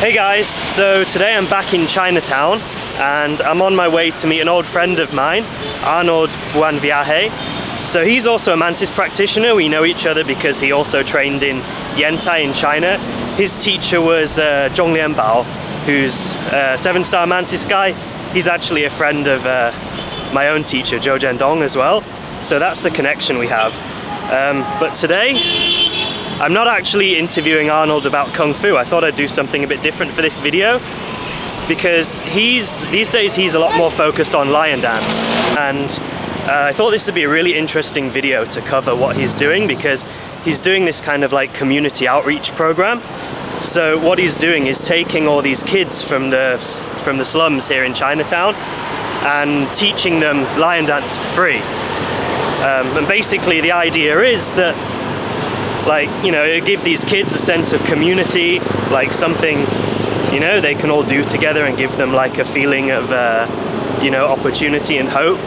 Hey guys, so today I'm back in Chinatown and I'm on my way to meet an old friend of mine, Arnold Wenyang. So he's also a Mantis practitioner. We know each other because he also trained in Yantai in China. His teacher was Zhong Lianbao, who's a 7-star Mantis guy. He's actually a friend of my own teacher, Zhou Jiandong, as well. So that's the connection we have. But today, I'm not actually interviewing Arnold about Kung Fu. I thought I'd do something a bit different for this video because these days he's a lot more focused on lion dance, and I thought this would be a really interesting video to cover what he's doing, because he's doing this kind of like community outreach program. So what he's doing is taking all these kids from the slums here in Chinatown and teaching them lion dance for free. And basically the idea is that, like, you know, it give these kids a sense of community, like something, you know, they can all do together and give them like a feeling of, you know, opportunity and hope.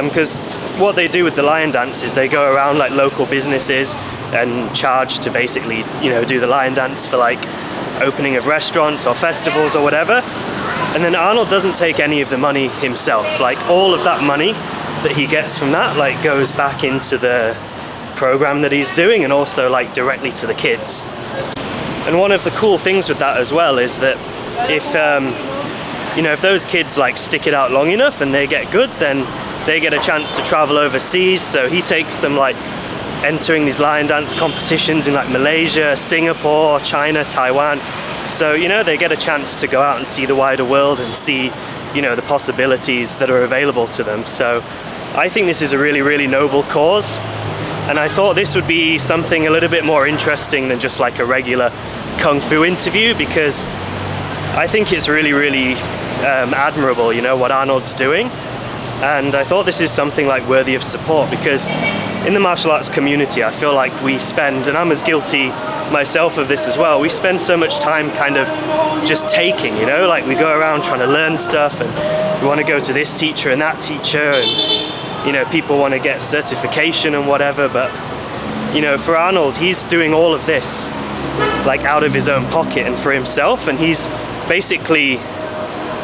Because what they do with the lion dance is they go around like local businesses and charge to basically, you know, do the lion dance for like opening of restaurants or festivals or whatever. And then Arnold doesn't take any of the money himself. Like all of that money that he gets from that like goes back into the program that he's doing, and also like directly to the kids. And one of the cool things with that as well is that if you know, if those kids like stick it out long enough and they get good, then they get a chance to travel overseas. So he takes them like entering these lion dance competitions in like Malaysia, Singapore, China, Taiwan. So, you know, they get a chance to go out and see the wider world and see, you know, the possibilities that are available to them. So I think this is a really, really noble cause. And I thought this would be something a little bit more interesting than just like a regular Kung Fu interview, because I think it's really, really admirable, you know, what Arnold's doing. And I thought this is something like worthy of support, because in the martial arts community, I feel like we spend, and I'm as guilty myself of this as well, we spend so much time kind of just taking, you know, like we go around trying to learn stuff and we want to go to this teacher and that teacher, and, you know, people want to get certification and whatever. But, you know, for Arnold, he's doing all of this like out of his own pocket and for himself, and he's basically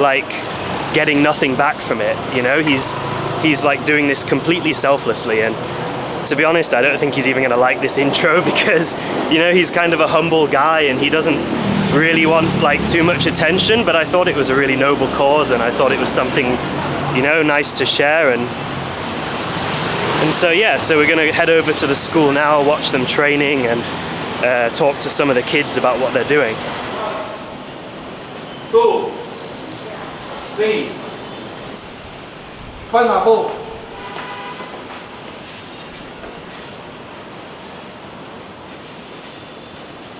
like getting nothing back from it, you know. He's like doing this completely selflessly. And to be honest, I don't think he's even gonna like this intro, because, you know, he's kind of a humble guy and he doesn't really want like too much attention. But I thought it was a really noble cause, and I thought it was something, you know, nice to share. And so yeah, so we're gonna head over to the school now, watch them training, and talk to some of the kids about what they're doing. 2, 3， 换马步，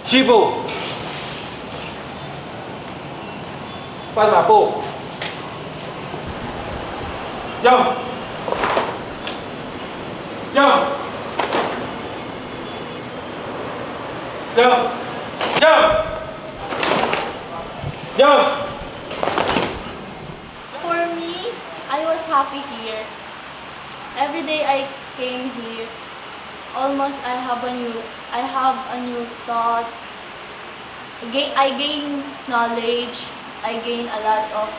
虚步，换马步 ，jump， jump， jump， jump， jump。 For me, I was happy here. Every day I came here, almost I have a new thought. I gain knowledge. I gain a lot of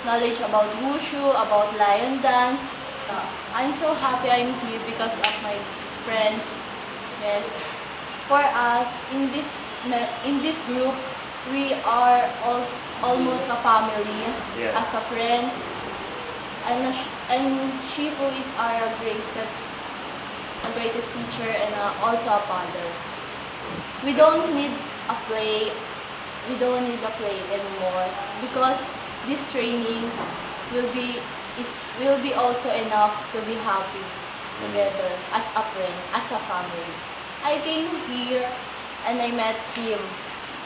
knowledge about wushu, about lion dance. I'm so happy I'm here because of my friends. Yes. For us in this group, we are almost a family, Yeah. as a friend, and Shifu is our greatest teacher, and also a father. We don't need a play anymore, because this training will be also enough to be happy together as a friend, as a family. I came here and I met him.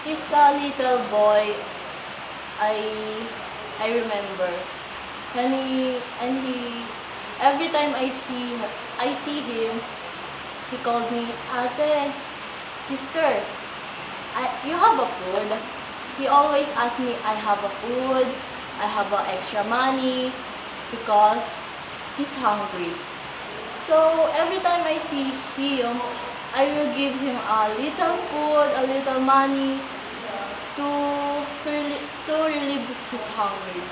He's a little boy. I remember, and he every time I see him, he called me ate, sister. You have a food. He always asks me, I have a food, I have extra money, because he's hungry. So every time I see him, I will give him a little food, a little money to is hungry.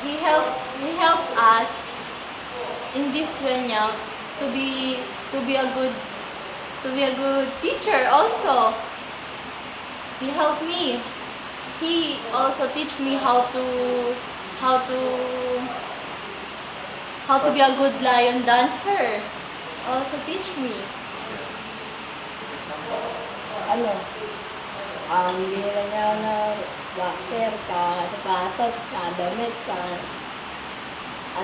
He helped us in this Wenyang to be a good teacher also. He helped me. He also teach me how to be a good lion dancer. Also teach me. Ano, bihira niya ako ng boxer, tsaka sapatos, tsaka damit, tsaka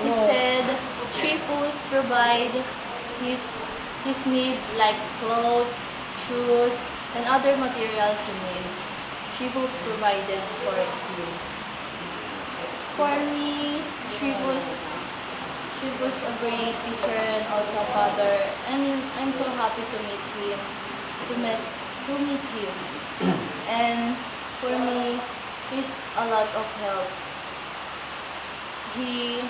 He said Shifus provide his need like clothes, shoes, and other materials he needs. Shifus provided for him. For me, Shifus a great teacher and also a father, and I'm so happy to meet him. To meet him. And for me, he's a lot of help. He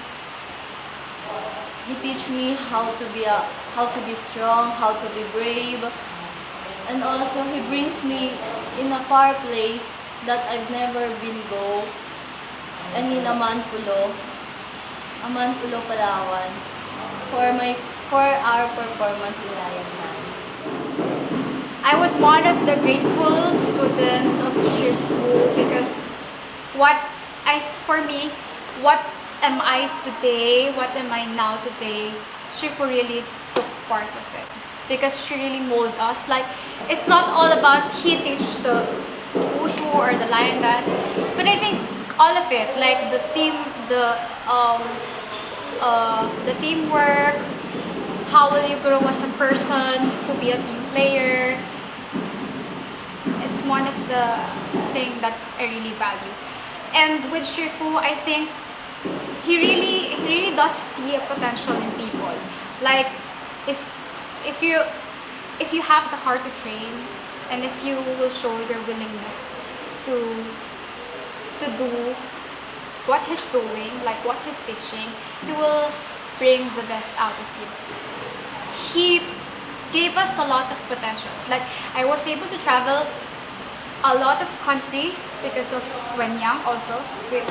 teach me how to be strong, how to be brave, and also he brings me in a far place that I've never been go, and in Amanpulo, Palawan, for our performance in Lion Dance. I was one of the grateful student of Shifu because what am I today, what am I now today, Shifu really took part of it. Because she really molded us. Like, it's not all about he teach the wushu or the lion dance, but I think all of it, like the teamwork, how will you grow as a person to be a team player. It's one of the things that I really value. And with Shifu, I think he really does see a potential in people. Like, if you have the heart to train, and if you will show your willingness to do what he's doing, like what he's teaching, he will bring the best out of you. He gave us a lot of potentials. Like, I was able to travel a lot of countries because of Wenyang, also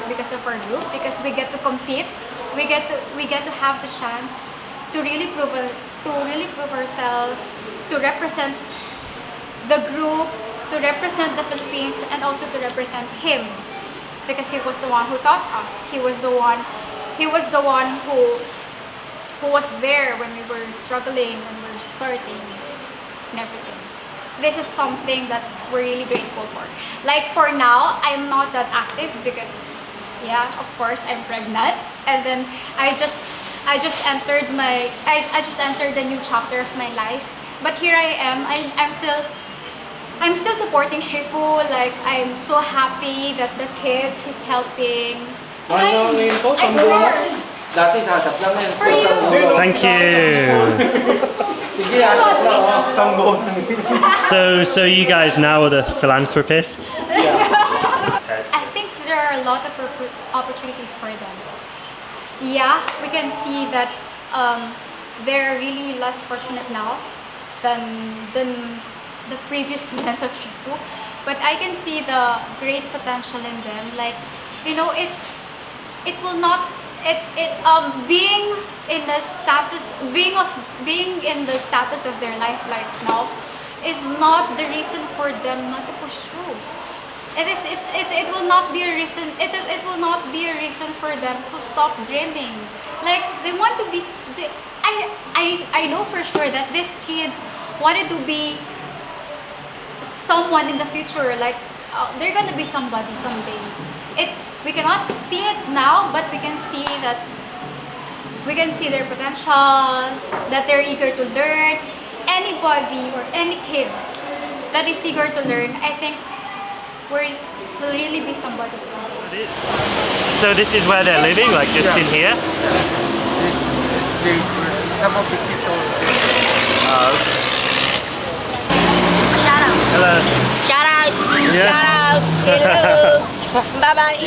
because of our group, because we get to compete, we get to have the chance to really prove ourselves, to represent the group, to represent the Philippines, and also to represent him, because he was the one who taught us. He was the one who was there when we were struggling, when we were starting, and everything. This is something that we're really grateful for. Like, for now, I'm not that active because, yeah, of course, I'm pregnant, and then I just entered the new chapter of my life. But here I am. I'm still supporting Shifu. Like, I'm so happy that the kids he's helping. I swear. Dati sasap lang yan. For you. Thank you. Sige, asap lang. So you guys now are the philanthropists. I think there are a lot of opportunities for them. Yeah, we can see that they're really less fortunate now than the previous students of Shifu. But I can see the great potential in them. Like, you know, being in the status of their life right now is not the reason for them not to push through. It will not be a reason. It will not be a reason for them to stop dreaming. Like, they want to be. I know for sure that these kids wanted to be someone in the future. Like, they're gonna be somebody someday. We cannot see it now, but we can see their potential, that they're eager to learn. Anybody or any kid that is eager to learn, I think will really be somebody someday. So this is where they're living, like just in here? This is some of the kids also. Shout out. Hello. Shout out. Yeah. Shout out. Hello. Bye bye.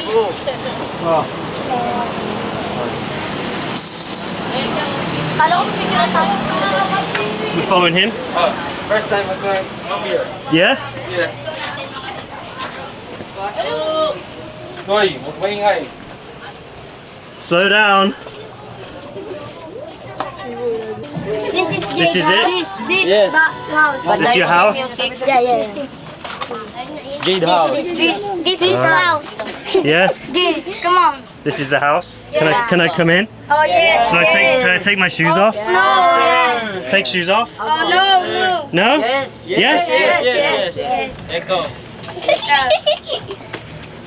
You following him? First time I'm going here. Yeah? Yes. Hoy, huwag maingay. Slow down. This is This is it? This Yes. house. This your house? Yeah, yeah. Jade House. This is house. Yeah? Gid, come on. This is the house? Can I come in? Oh yes. Can I take my shoes off? No. Yes. Take shoes off? Oh no. No? Yes. Yes? Yes. Echo.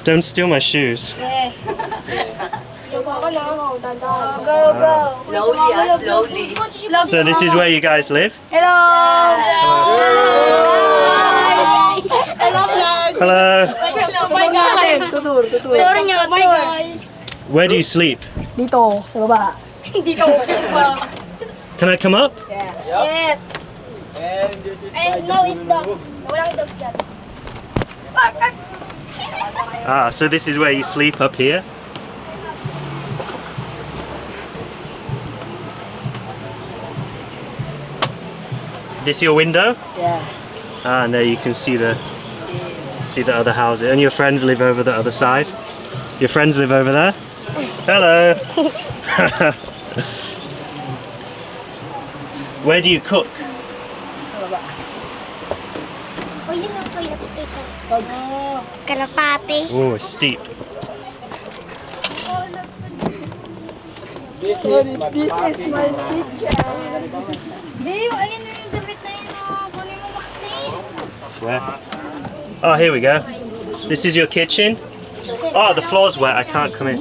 Don't steal my shoes. Go. Slowly. So this is where you guys live? Hello. Hello vlog. Hello. Bye guys. Tour nyo, tour. Where do you sleep? Dito, sa baba. Dito. Can I come up? Yeah. And this is And no, it's dog. Walang dog dyan. Ah, so this is where you sleep up here? This your window? Yeah. Ah, and there you can see the other houses. And your friends live over the other side? Your friends live over there? Hello. Where do you cook? Oh, yun ang kalapate. Oh, it's steep. This is my party. Babe, alin na yung damit na yun? Kunin mo vaccine. Where? Oh, here we go. This is your kitchen? Oh, the floor's wet. I can't come in.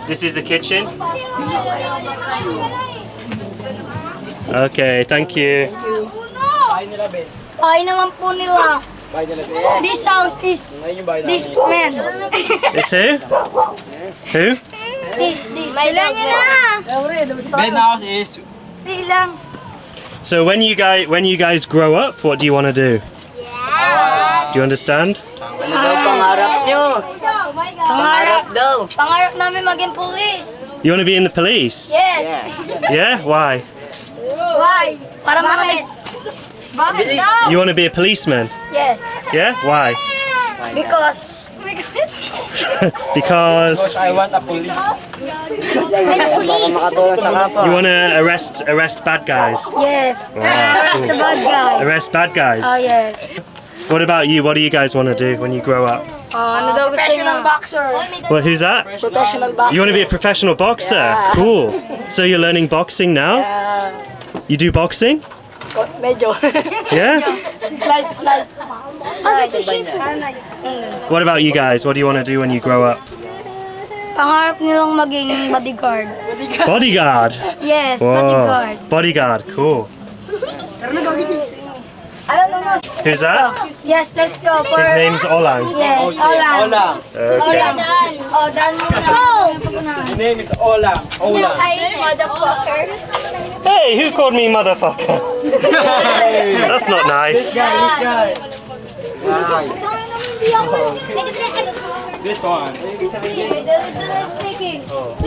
This is the kitchen? Okay, thank you. Bahay nila, Ben. Ay naman po nila. Bahay nila, Ben. This house is Ngayon yung bahay this namin. man. This who? Who? This. Ilan niya na? Ben house is Ilang. So when you guys grow up, what do you want to do? Do you understand? Ano daw pangarap nyo? Pangarap daw. Pangarap namin maging police. You want to be in the police? Yes. Yeah? Why? Why? Para bakit? Bakit Bilis. daw? You want to be a policeman? Yes. Yeah? Why? Because Because I want a police. police. Makatulong sa kapwa. you want to arrest bad guys. Yes. Wow, That's cool. the bad guy. Arrest bad guys. Oh yes. What about you? What do you guys want to do when you grow up? Ano daw gusto niya? Boxer. Well, who's that? Professional boxer. You want to be a professional boxer? Cool. So you're learning boxing now? You do boxing? Medyo. Yeah? slide. What about you guys? What do you want to do when you grow up? Pangarap nilang maging bodyguard. Bodyguard. Yes, Whoa. bodyguard. Bodyguard. Cool. Who's that? Yes, let's go. For, His name's Olan. yes, Olang. Olang. Olang, daan. Oh, daan muna. The name is Olang. Olang. Motherfucker. Hey, who called me motherfucker? That's not nice. Guy. This one.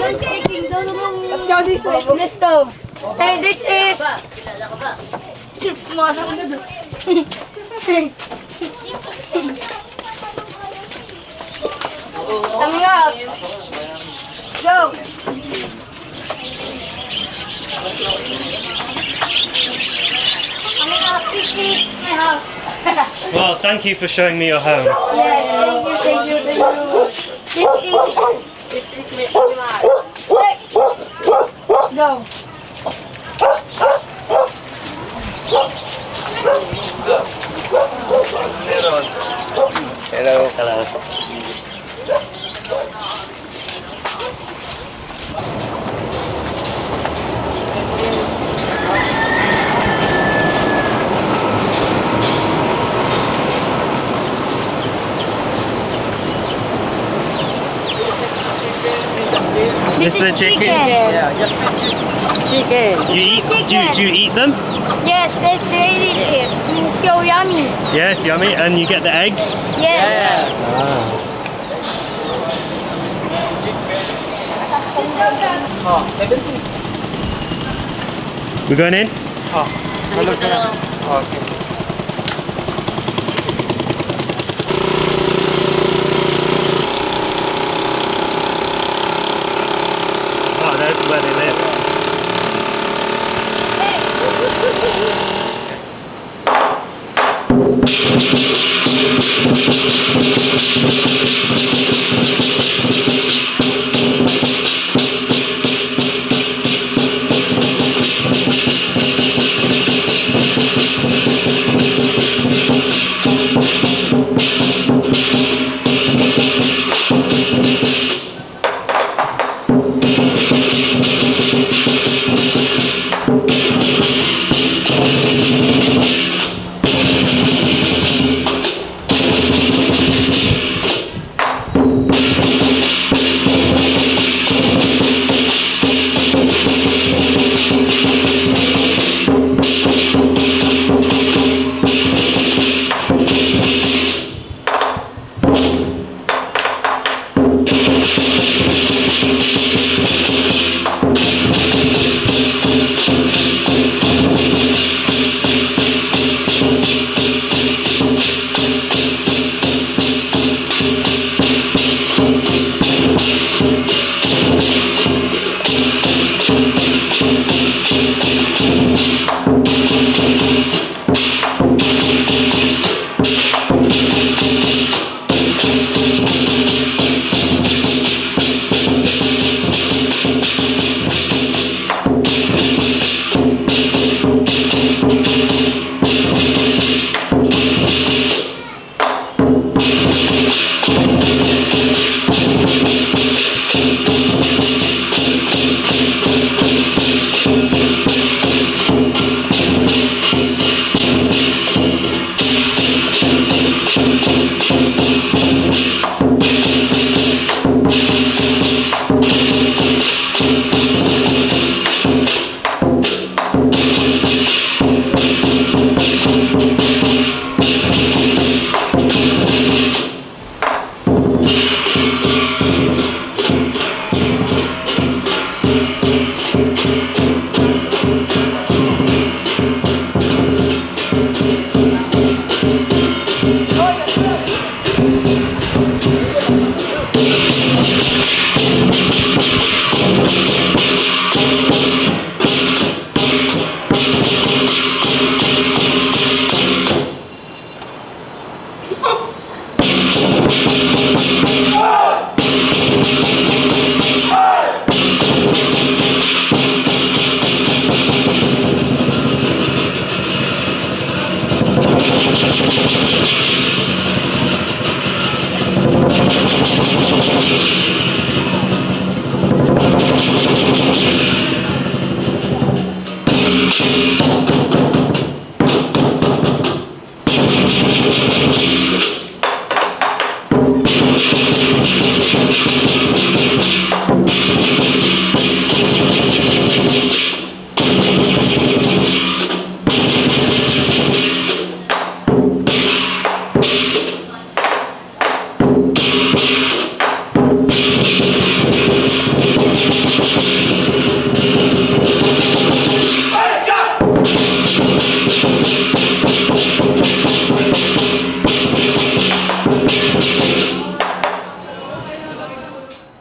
Let's go this way. Let's go. Hey, this is... Coming up. Go. Coming up. This is my house. Well, thank you for showing me your home. Yes, thank you. This is my house. Go. Hello. Hello. This is the chicken? Yeah, just chicken. Do you eat them? Yes, let's eat it. It's so yummy. Yes, yummy. And you get the eggs? Yes. We're going in? Salikod na lang. Okay.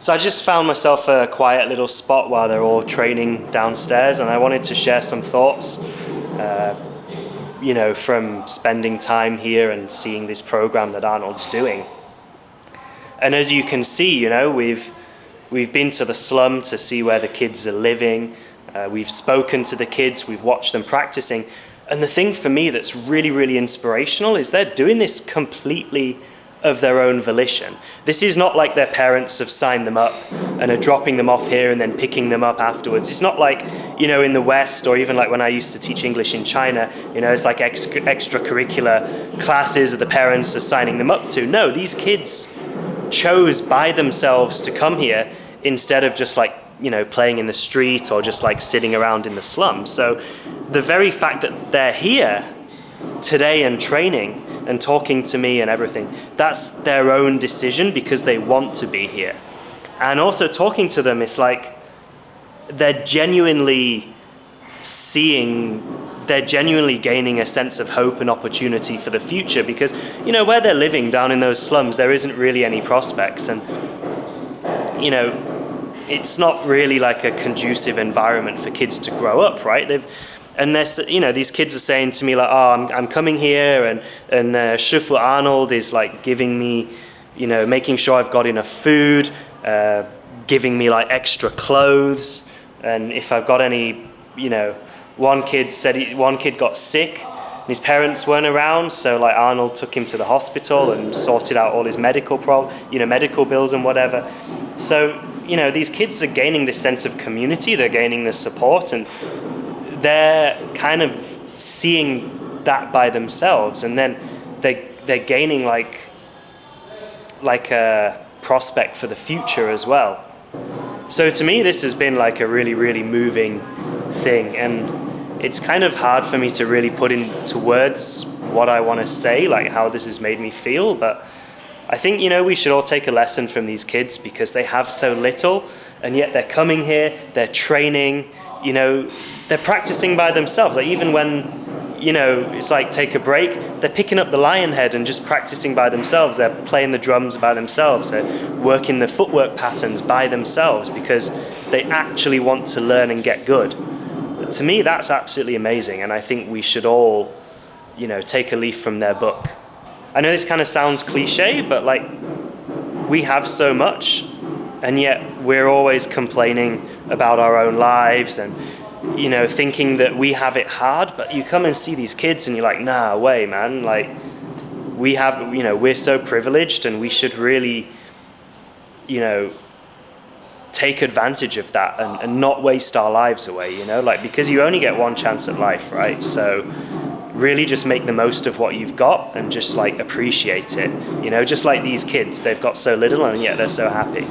So I just found myself a quiet little spot while they're all training downstairs, and I wanted to share some thoughts, from spending time here and seeing this program that Arnold's doing. And as you can see, we've been to the slum to see where the kids are living. We've spoken to the kids, we've watched them practicing. And the thing for me that's really, really inspirational is they're doing this completely of their own volition. This is not like their parents have signed them up and are dropping them off here and then picking them up afterwards. It's not like, in the West, or even like when I used to teach English in China, it's like extracurricular classes that the parents are signing them up to. No, these kids chose by themselves to come here instead of just playing in the street or just sitting around in the slum. So the very fact that they're here today and training and talking to me and everything, that's their own decision because they want to be here. And also talking to them, it's like they're genuinely gaining a sense of hope and opportunity for the future because, where they're living down in those slums, there isn't really any prospects. And, it's not really like a conducive environment for kids to grow up, right? and these kids are saying to me like, oh, I'm coming here, and Shifu Arnold is like giving me, making sure I've got enough food, giving me like extra clothes, and if I've got any, one kid got sick, and his parents weren't around, so like Arnold took him to the hospital and sorted out all his medical bills and whatever. So these kids are gaining this sense of community, they're gaining this support, and they're kind of seeing that by themselves, and then they're gaining like a prospect for the future as well. So to me, this has been like a really, really moving thing, and it's kind of hard for me to really put into words what I want to say, like how this has made me feel, but I think, we should all take a lesson from these kids because they have so little, and yet they're coming here, they're training, they're practicing by themselves. Like even when, it's like take a break, they're picking up the lion head and just practicing by themselves. They're playing the drums by themselves. They're working the footwork patterns by themselves because they actually want to learn and get good. But to me, that's absolutely amazing. And I think we should all, take a leaf from their book. I know this kind of sounds cliche, but like we have so much, and yet we're always complaining about our own lives and thinking that we have it hard. But you come and see these kids and you're like, nah, way, man, like we have, we're so privileged, and we should really take advantage of that and not waste our lives away, because you only get one chance at life, right? So really just make the most of what you've got and just like appreciate it, just like these kids, they've got so little and yet they're so happy.